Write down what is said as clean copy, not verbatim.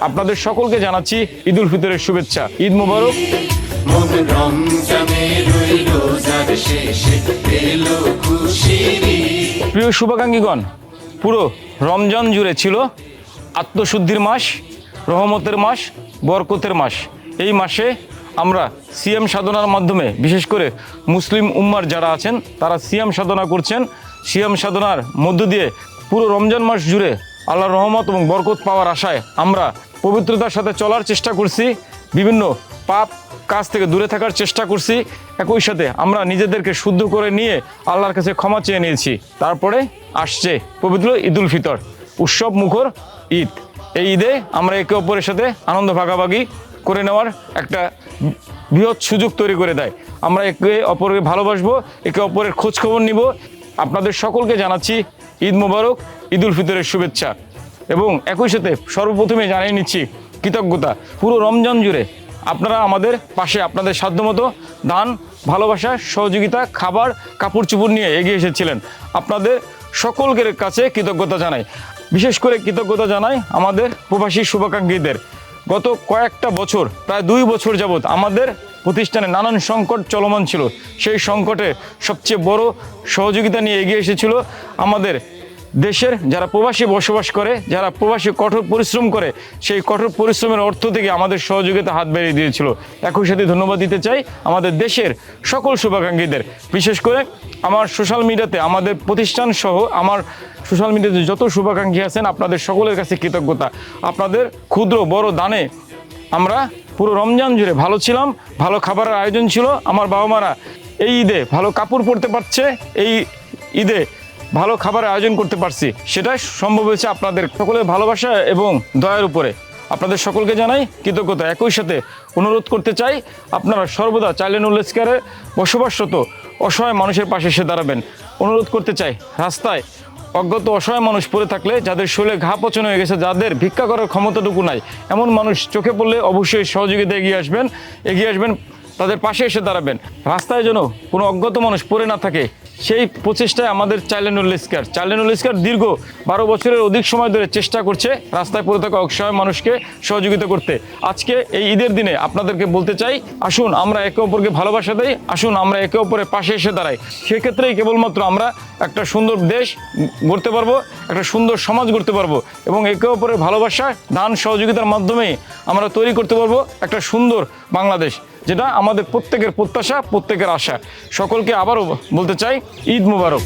আপনাদের সকলকে জানাচ্ছি ঈদ উল ফিতরের শুভেচ্ছা। ঈদ মোবারক। প্রিয় শুভাকাঙ্ক্ষীগণ, পুরো রমজান জুড়ে ছিল আত্মশুদ্ধির মাস, রহমতের মাস, বরকতের মাস। এই মাসে আমরা সিয়াম সাধনার মাধ্যমে, বিশেষ করে মুসলিম উম্মার যারা আছেন তারা সিয়াম সাধনা করছেন। সিয়াম সাধনার মধ্য দিয়ে পুরো রমজান মাস জুড়ে আল্লাহর রহমত এবং বরকত পাওয়ার আশায় আমরা পবিত্রতার সাথে চলার চেষ্টা করছি, বিভিন্ন পাপ কাজ থেকে দূরে থাকার চেষ্টা করছি। একই সাথে আমরা নিজেদেরকে শুদ্ধ করে নিয়ে আল্লাহর কাছে ক্ষমা চেয়ে নিয়েছি। তারপরে আসছে পবিত্র ঈদ উল ফিতর, উৎসব মুখর ঈদ। এই ঈদে আমরা একে অপরের সাথে আনন্দ ভাগাভাগি করে নেওয়ার একটা বৃহৎ সুযোগ তৈরি করে দেয়। আমরা একে অপরকে ভালোবাসবো, একে অপরের খোঁজ খবর নিব। আপনাদের সকলকে জানাচ্ছি ঈদ মোবারক, ঈদ উল ফিতরের শুভেচ্ছা। এবং একই সাথে সর্বপ্রথমে জানিয়ে নিচ্ছি কৃতজ্ঞতা। পুরো রমজান জুড়ে আপনারা আমাদের পাশে আপনাদের সাধ্যমতো দান, ভালোবাসা, সহযোগিতা, খাবার, কাপড় চোপড় নিয়ে এগিয়ে এসেছিলেন। আপনাদের সকলের কাছে কৃতজ্ঞতা জানাই। বিশেষ করে কৃতজ্ঞতা জানাই আমাদের প্রবাসী শুভাকাঙ্ক্ষীদের। গত কয়েকটা বছর, প্রায় 2 বছর যাবৎ আমাদের প্রতিষ্ঠানে নানান সংকট চলমান ছিল। সেই সংকটে সবচেয়ে বড় সহযোগিতা নিয়ে এগিয়ে এসেছিল আমাদের দেশের যারা প্রবাসী বসবাস করে, যারা প্রবাসী কঠোর পরিশ্রম করে, সেই কঠোর পরিশ্রমের অর্থ থেকে আমাদের সহযোগিতা হাত বাড়িয়ে দিয়েছিল। একই সাথে ধন্যবাদ দিতে চাই আমাদের দেশের সকল শুভাকাঙ্ক্ষীদের। বিশেষ করে আমার সোশ্যাল মিডিয়াতে, আমাদের প্রতিষ্ঠান সহ আমার সোশ্যাল মিডিয়াতে যত শুভাকাঙ্ক্ষী আছেন, আপনাদের সকলের কাছে কৃতজ্ঞতা। আপনাদের ক্ষুদ্র বড় দানে আমরা পুরো রমজান জুড়ে ভালো ছিলাম, ভালো খাবারের আয়োজন ছিল। আমার বাবা মারা এই ঈদে ভালো কাপড় পরতে পারছে, এই ঈদে ভালো খাবারের আয়োজন করতে পারছি। সেটা সম্ভব হয়েছে আপনাদের সকলের ভালোবাসা এবং দয়ার উপরে। আপনাদের সকলকে জানাই কৃতজ্ঞতা। একই সাথে অনুরোধ করতে চাই, আপনারা সর্বদা চাইল্ড স্কয়ারে বসবাসরত অসহায় মানুষের পাশে এসে দাঁড়াবেন। অনুরোধ করতে চাই, রাস্তায় অজ্ঞাত অসহায় মানুষ পড়ে থাকলে, যাদের শরীরে ঘা পচন হয়ে গেছে, যাদের ভিক্ষা করার ক্ষমতাটুকু নাই, এমন মানুষ চোখে পড়লে অবশ্যই সহযোগিতা এগিয়ে আসবেন, তাদের পাশে এসে দাঁড়াবেন। রাস্তায় যেন কোনো অজ্ঞাত মানুষ পড়ে না থাকে, সেই প্রচেষ্টায় আমাদের চাইল্ড স্কয়ার দীর্ঘ 12 বছরের অধিক সময় ধরে চেষ্টা করছে রাস্তায় পড়ে থাকা অসহায় মানুষকে সহযোগিতা করতে। আজকে এই ঈদের দিনে আপনাদেরকে বলতে চাই, আসুন আমরা একে অপরকে ভালোবাসা দেই, আসুন আমরা একে অপরের পাশে এসে দাঁড়াই। সেক্ষেত্রেই কেবলমাত্র আমরা একটা সুন্দর দেশ গড়তে পারবো, একটা সুন্দর সমাজ গড়তে পারবো, এবং একে অপরের ভালোবাসা, দান, সহযোগিতার মাধ্যমেই আমরা তৈরি করতে পারবো একটা সুন্দর বাংলাদেশ, যেটা আমাদের প্রত্যেকের প্রত্যাশা, প্রত্যেকের আশা। সকলকে আবারও বলতে চাই ঈদ মোবারক।